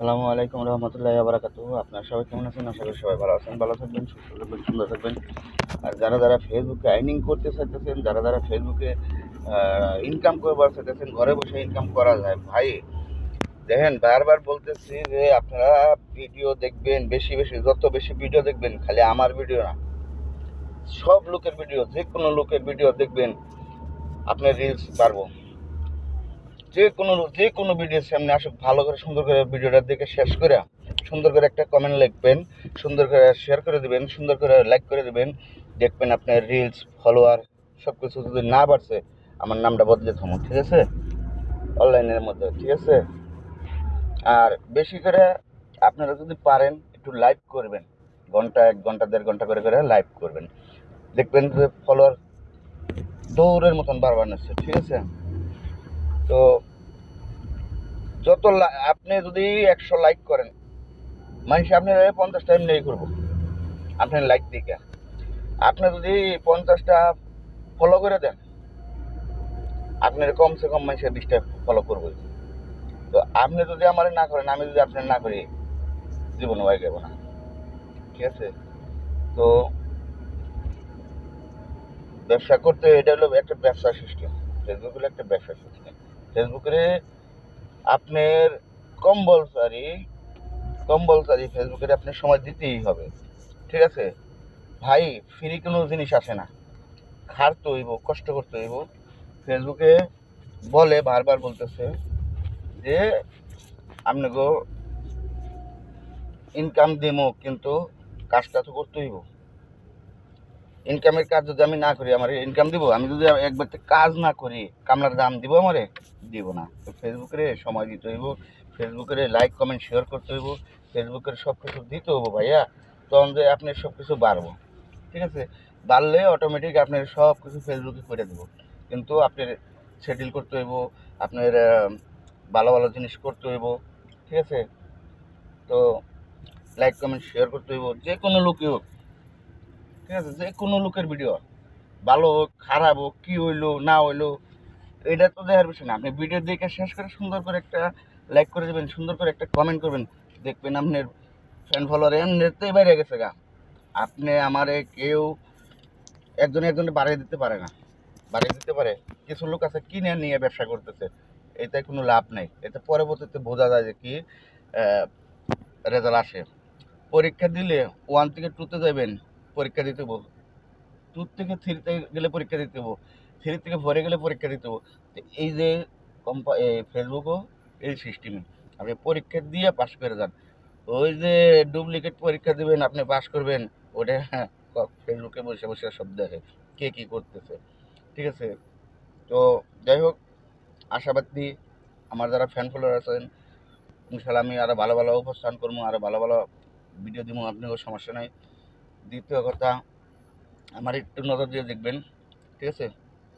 আসসালামু আলাইকুম রহমতুল্লাহি ওয়া বারাকাতুহু। আপনারা সবাই কেমন আছেন? আশা করি সবাই ভালো আছেন। ভালো থাকবেন, সুস্থ থাকবেন, সুন্দর থাকবেন। আর যারা ফেসবুকে আর্নিং করতে চাইতেছেন, যারা ফেসবুকে ইনকাম করবার চাইতেছেন, ঘরে বসে ইনকাম করা যায় ভাই, দেখেন বারবার বলতেছি যে আপনারা ভিডিও দেখবেন, বেশি বেশি, যত বেশি ভিডিও দেখবেন, খালি আমার ভিডিও না, সব লোকের ভিডিও, যে কোনো লোকের ভিডিও দেখবেন, আপনার রিলস পারবো। যে কোনো ভিডিওর সামনে আসুক, ভালো করে সুন্দর করে ভিডিওটা দেখে শেষ করে সুন্দর করে একটা কমেন্ট লিখবেন, সুন্দর করে শেয়ার করে দিবেন, সুন্দর করে লাইক করে দিবেন। দেখবেন আপনার রিলস, ফলোয়ার সব কিছু যদি না বাড়ছে, আমার নামটা বদলে থামো, ঠিক আছে? অনলাইনের মধ্যে, ঠিক আছে? আর বেশি করে আপনারা যদি পারেন একটু লাইভ করবেন, ঘন্টা 1 ঘন্টা 1.5 ঘন্টা করে করে লাইভ করবেন। দেখবেন যে ফলোয়ার দৌড়ের মতন বারবার নিচ্ছে, ঠিক আছে? তো আপনি যদি 100 লাইক করেন, মানুষ আপনার 50টা এমনি করবো আপনার লাইক দিকে। আপনি যদি 50টা ফলো করে দেন, আপনার কমসে কম মানুষের 20টা ফলো করবো। তো আপনি যদি আমার না করেন, আমি যদি আপনার না করি, জীবনে হয়ে যাবো না, ঠিক আছে? তো ব্যবসা করতে এটা হলো একটা ব্যবসা সিস্টেম। ফেসবুক হলো একটা ব্যবসা সিস্টেম। ফেসবুকে আপনার কম্পালসারি কম্পালসারি ফেসবুকে আপনার সময় দিতেই হবে, ঠিক আছে ভাই? ফ্রি কোনো জিনিস আসে না, খাটতে হইব, কষ্ট করতে হইব। ফেসবুকে বলে, বারবার বলতেছে যে আপনাকে ইনকাম দিমো, কিন্তু কাজটা তো করতে হইব। ইনকামের কাজ যদি আমি না করি, আমার ইনকাম দিব? আমি যদি একবার কাজ না করি, কামলার দাম দিব? আমারে দিব না। তো ফেসবুকে সময় দিতে হইব, ফেসবুকে লাইক কমেন্ট শেয়ার করতে হইব, ফেসবুকের সব কিছু দিতে হবো ভাইয়া, তখন যে আপনার সব কিছু বাড়বো, ঠিক আছে? বাড়লে অটোমেটিক আপনার সব কিছু ফেসবুকে করে দেবো, কিন্তু আপনার সেটেল করতে হইব, আপনার ভালো ভালো জিনিস করতে হইব, ঠিক আছে? তো লাইক কমেন্ট শেয়ার করতে হইব, যে কোনো লোকই হোক, ঠিক আছে? যে কোনো লোকের ভিডিও, ভালো হোক খারাপ হোক, কী হইলো না হইলো, এটা তো দেখার বিষয় না। আপনি ভিডিও দেখে শেষ করে সুন্দর করে একটা লাইক করে দেবেন, সুন্দর করে একটা কমেন্ট করবেন, দেখবেন আপনার ফ্যান ফলোয়ার এমনিতেই বাইরে গেছে গা। আপনি আমারে কেউ একজনে বাড়িয়ে দিতে পারে না। বাড়িয়ে দিতে পারে কিছু লোক আছে কিনে নিয়ে ব্যবসা করতেছে, এতে কোনো লাভ নেই। এতে পরবর্তীতে বোঝা যায় যে কি রেজাল্ট আসে। পরীক্ষা দিলে 1 থেকে 2-তে যাবেন, পরীক্ষা দিতে বল, 2 থেকে 3-তে গেলে পরীক্ষা দিতে হবো, 3 থেকে 4-এ গেলে পরীক্ষা দিতে হবো। তো এই যে ফেসবুকও এই সিস্টেমে, আপনি পরীক্ষা দিয়ে পাস করে যান। ওই যে ডুপ্লিকেট পরীক্ষা দিবেন, আপনি পাস করবেন, ওটা ফেসবুকে বসে বসে সব দেখে কে কী করতেছে, ঠিক আছে? তো যাই হোক, আশাবাদী আমার যারা ফ্যান ফলোয়ার আছেন, ইনশাল্লাহ আমি আরও ভালো ভালো উপস্থান করবো, আরও ভালো ভালো ভিডিও দিব, আপনারও সমস্যা নাই। দ্বিতীয় কথা, আমার একটু নজর দিয়ে দেখবেন, ঠিক আছে?